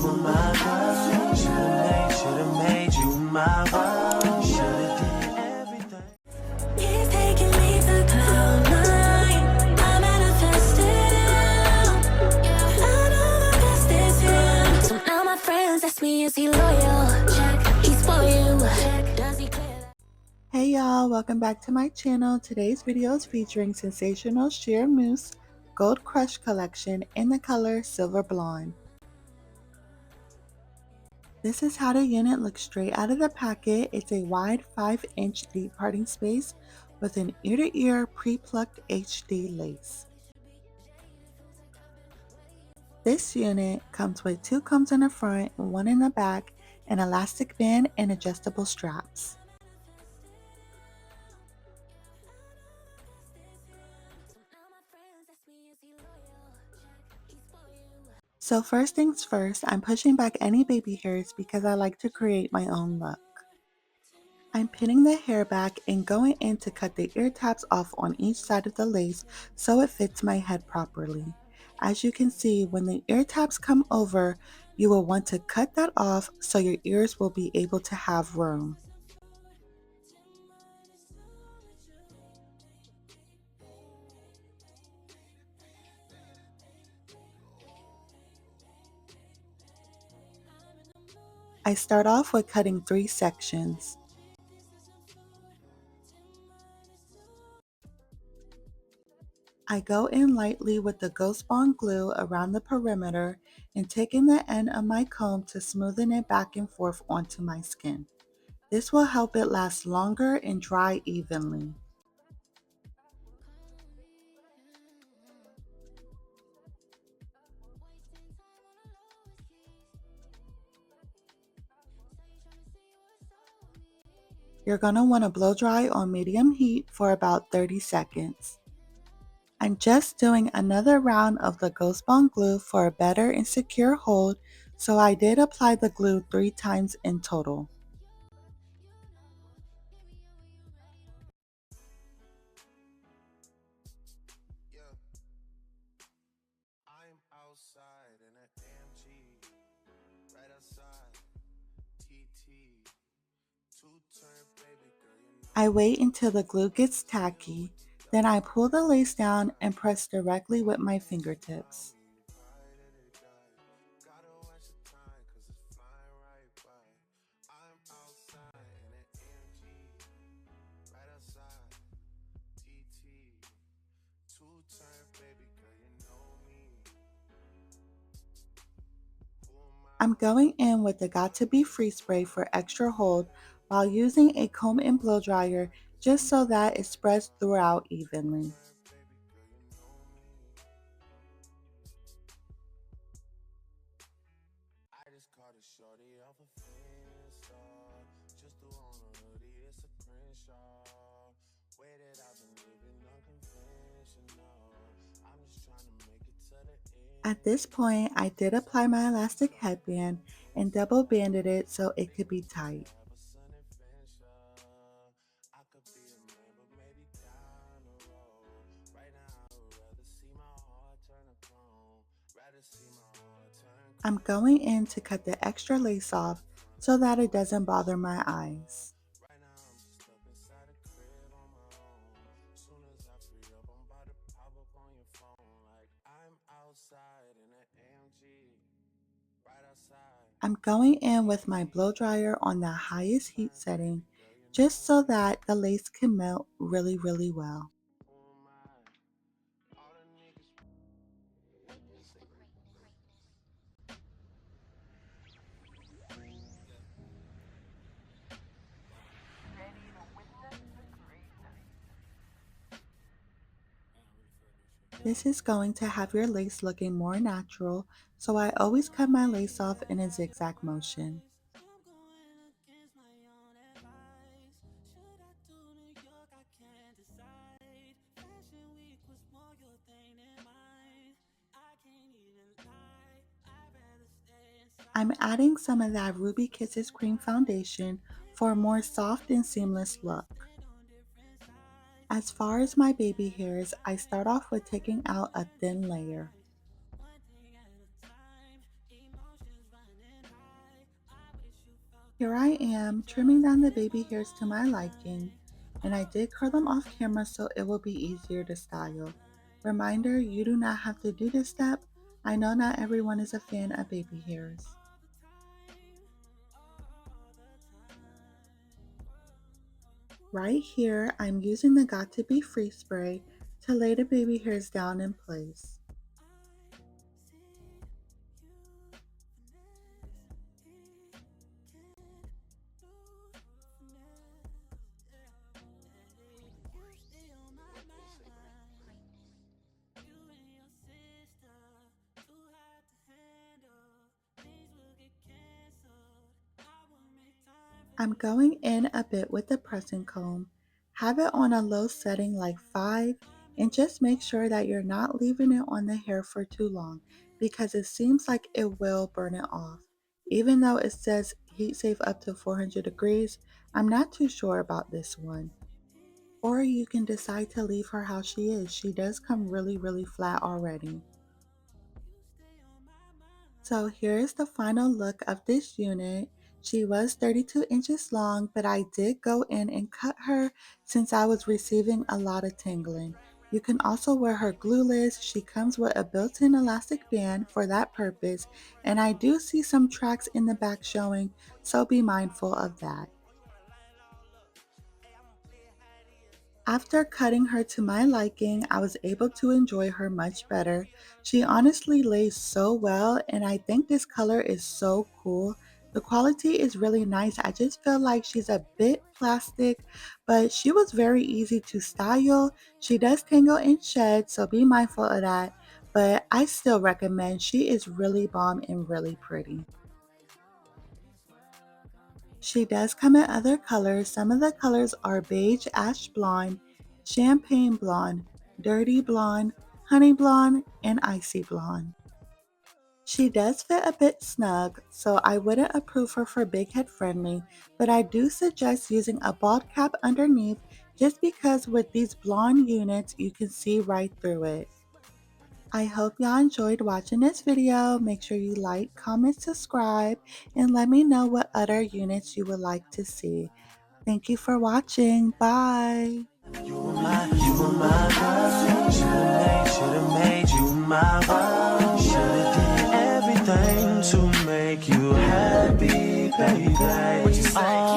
were my girl. Should've made you my world. Should've did everything. He's taking me to cloud nine. I manifested him. I know the best is him. So now my friends ask me, is he loyal? Check, he's for you. Check, does he clear that? Hey y'all, welcome back to my channel. Today's video is featuring Sensationnel Shear Muse Gold Krush collection in the color Silver Blonde. This is how the unit looks straight out of the packet. It's a wide 5-inch deep parting space with an ear-to-ear pre-plucked HD lace. This unit comes with 2 combs in the front, 1 in the back, an elastic band, and adjustable straps. So first things first, I'm pushing back any baby hairs because I like to create my own look. I'm pinning the hair back and going in to cut the ear tabs off on each side of the lace so it fits my head properly. As you can see, when the ear tabs come over, you will want to cut that off so your ears will be able to have room. I start off with cutting 3 sections. I go in lightly with the Ghost Bond glue around the perimeter and taking the end of my comb to smoothen it back and forth onto my skin. This will help it last longer and dry evenly. You're going to want to blow dry on medium heat for about 30 seconds. I'm just doing another round of the Ghost Bond glue for a better and secure hold, so I did apply the glue 3 times in total. I wait until the glue gets tacky, then I pull the lace down and press directly with my fingertips. I'm going in with the Got To Be Free spray for extra hold while using a comb and blow dryer just so that it spreads throughout evenly. At this point, I did apply my elastic headband and double banded it so it could be tight. I'm going in to cut the extra lace off so that it doesn't bother my eyes. I'm going in with my blow dryer on the highest heat setting just so that the lace can melt really well. This is going to have your lace looking more natural, so I always cut my lace off in a zigzag motion. I'm adding some of that Ruby Kisses cream foundation for a more soft and seamless look. As far as my baby hairs, I start off with taking out a thin layer. Here I am, trimming down the baby hairs to my liking, and I did curl them off camera so it will be easier to style. Reminder, you do not have to do this step. I know not everyone is a fan of baby hairs. Right here, I'm using the Got To Be Free spray to lay the baby hairs down in place. I'm going in a bit with the pressing comb. Have it on a low setting like 5, and just make sure that you're not leaving it on the hair for too long because it seems like it will burn it off. Even though it says heat safe up to 400 degrees, I'm not too sure about this one. Or you can decide to leave her how she is. She does come really flat already. So here's the final look of this unit. She was 32 inches long, but I did go in and cut her since I was receiving a lot of tangling. You can also wear her glueless. She comes with a built-in elastic band for that purpose, and I do see some tracks in the back showing, so be mindful of that. After cutting her to my liking, I was able to enjoy her much better. She honestly lays so well, and I think this color is so cool. The quality is really nice. I just feel like she's a bit plastic, but she was very easy to style. She does tangle and shed, so be mindful of that. But I still recommend. She is really bomb and really pretty. She does come in other colors. Some of the colors are beige ash blonde, champagne blonde, dirty blonde, honey blonde, and icy blonde. She does fit a bit snug, so I wouldn't approve her for big head friendly, but I do suggest using a bald cap underneath just because with these blonde units you can see right through it. I hope y'all enjoyed watching this video. Make sure you like, comment, subscribe, and let me know what other units you would like to see. Thank you for watching. Bye. You were my girl. Should've made you my world. Should've did everything to make you happy, baby. What you say?